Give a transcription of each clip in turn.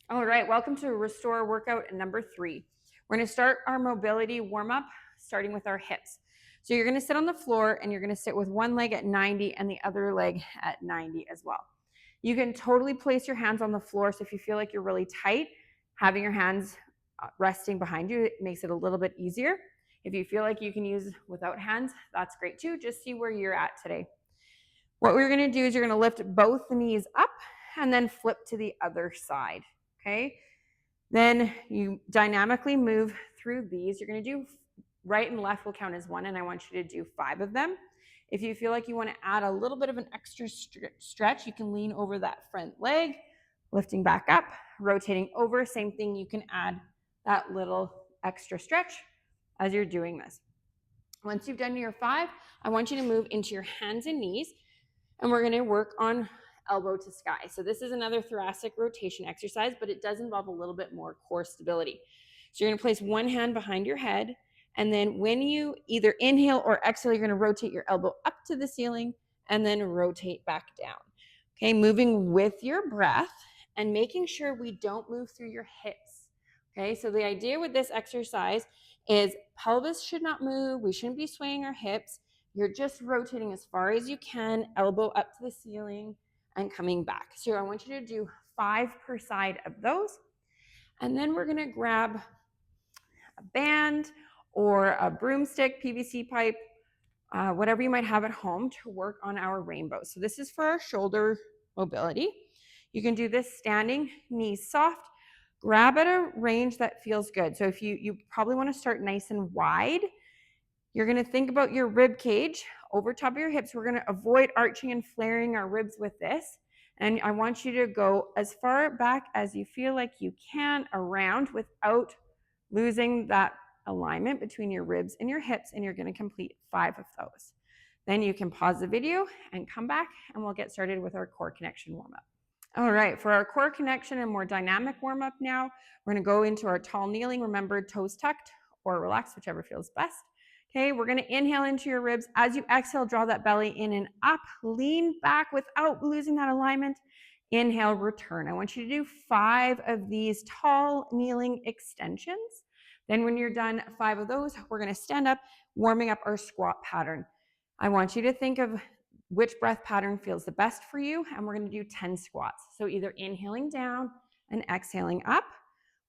All right, welcome to Restore workout number 3. We're going to start our mobility warm-up starting with our hips. So you're going to sit on the floor and you're going to sit with one leg at 90 and the other leg at 90 as well. You can totally place your hands on the floor, so if you feel like you're really tight, having your hands resting behind you, it makes it a little bit easier. If you feel like you can use without hands, that's great too. Just see where you're at today. What we're going to do is you're going to lift both knees up and then flip to the other side, okay? Then you dynamically move through these. You're going to do right and left will count as one, and I want you to do 5 of them. If you feel like you want to add a little bit of an extra stretch, you can lean over that front leg, lifting back up, rotating over. Same thing, you can add that little extra stretch as you're doing this. Once you've done your 5, I want you to move into your hands and knees, and we're going to work on elbow to sky. So this is another thoracic rotation exercise, but it does involve a little bit more core stability. So you're going to place one hand behind your head, and then when you either inhale or exhale, you're going to rotate your elbow up to the ceiling and then rotate back down. Okay, moving with your breath and making sure we don't move through your hips. Okay, so the idea with this exercise is pelvis should not move. We shouldn't be swaying our hips. You're just rotating as far as you can, elbow up to the ceiling and coming back. So I want you to do 5 per side of those. And then we're going to grab a band or a broomstick, PVC pipe, whatever you might have at home to work on our rainbow. So this is for our shoulder mobility. You can do this standing, knees soft. Grab at a range that feels good. So if you probably want to start nice and wide. You're going to think about your rib cage over top of your hips. We're going to avoid arching and flaring our ribs with this. And I want you to go as far back as you feel like you can around without losing that alignment between your ribs and your hips, and you're going to complete 5 of those. Then you can pause the video and come back, and we'll get started with our core connection warm-up. All right, for our core connection and more dynamic warm-up now, we're going to go into our tall kneeling. Remember, toes tucked or relaxed, whichever feels best. Okay, we're going to inhale into your ribs. As you exhale, draw that belly in and up. Lean back without losing that alignment. Inhale, return. I want you to do 5 of these tall kneeling extensions. Then when you're done 5 of those, we're going to stand up, warming up our squat pattern. I want you to think of which breath pattern feels the best for you, and we're going to do 10 squats. So either inhaling down and exhaling up,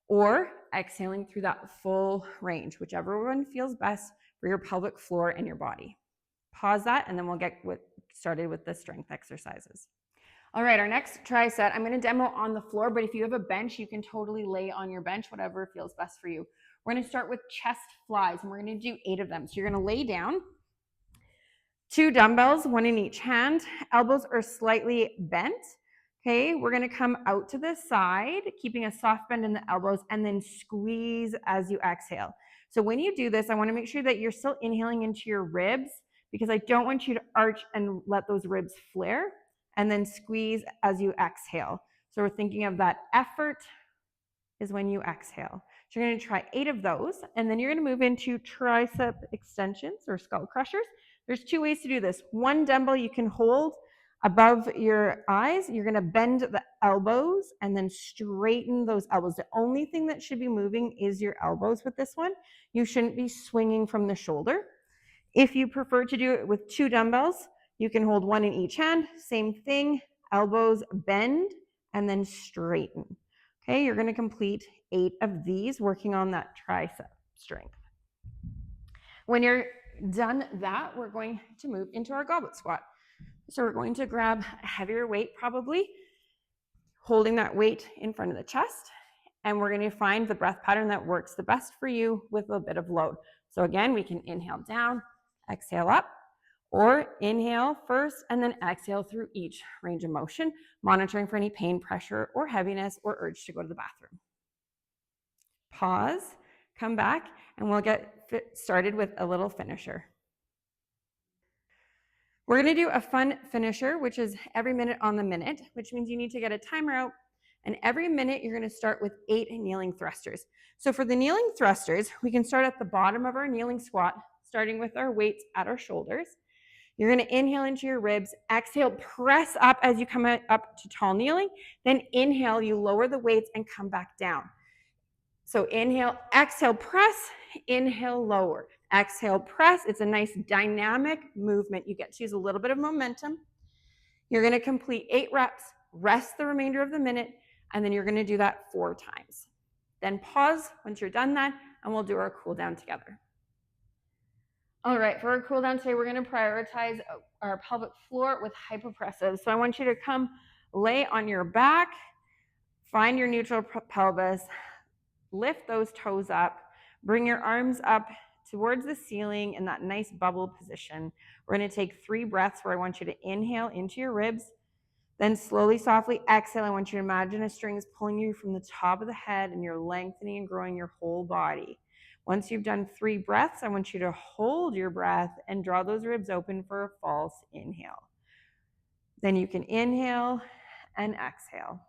or exhaling through that full range, whichever one feels best for your pelvic floor and your body. Pause that, and then we'll get started with the strength exercises. All right, our next tricep, I'm going to demo on the floor, but if you have a bench, you can totally lay on your bench, whatever feels best for you. We're going to start with chest flies, and we're going to do 8 of them. So you're going to lay down, 2 dumbbells, 1 in each hand. Elbows are slightly bent. Okay, we're going to come out to the side, keeping a soft bend in the elbows, and then squeeze as you exhale. So when you do this, I want to make sure that you're still inhaling into your ribs, because I don't want you to arch and let those ribs flare, and then squeeze as you exhale. So we're thinking of that effort is when you exhale. So you're going to try 8 of those, and then you're going to move into tricep extensions or skull crushers. There's 2 ways to do this. One dumbbell you can hold above your eyes. You're going to bend the elbows and then straighten those elbows. The only thing that should be moving is your elbows with this one. You shouldn't be swinging from the shoulder. If you prefer to do it with 2 dumbbells, you can hold 1 in each hand. Same thing, elbows bend and then straighten. Okay, you're going to complete 8 of these, working on that tricep strength. When you're done that, we're going to move into our goblet squat. So we're going to grab a heavier weight, probably, holding that weight in front of the chest, and we're going to find the breath pattern that works the best for you with a bit of load. So again, we can inhale down, exhale up, or inhale first and then exhale through each range of motion, monitoring for any pain, pressure, or heaviness, or urge to go to the bathroom. Pause, come back, and we'll get started with a little finisher. We're going to do a fun finisher, which is every minute on the minute, which means you need to get a timer out, and every minute you're going to start with 8 kneeling thrusters. So for the kneeling thrusters, we can start at the bottom of our kneeling squat, starting with our weights at our shoulders. You're going to inhale into your ribs, exhale, press up as you come up to tall kneeling, then inhale, you lower the weights and come back down. So inhale, exhale, press, inhale, lower. Exhale, press. It's a nice dynamic movement. You get to use a little bit of momentum. You're going to complete 8 reps, rest the remainder of the minute, and then you're going to do that 4 times. Then pause once you're done that, and we'll do our cool down together. All right, for our cool down today, we're going to prioritize our pelvic floor with hypopressive. So I want you to come lay on your back, find your neutral pelvis, lift those toes up, bring your arms up towards the ceiling in that nice bubble position. We're going to take 3 breaths where I want you to inhale into your ribs, then slowly, softly exhale. I want you to imagine a string is pulling you from the top of the head and you're lengthening and growing your whole body. Once you've done 3 breaths, I want you to hold your breath and draw those ribs open for a false inhale. Then you can inhale and exhale.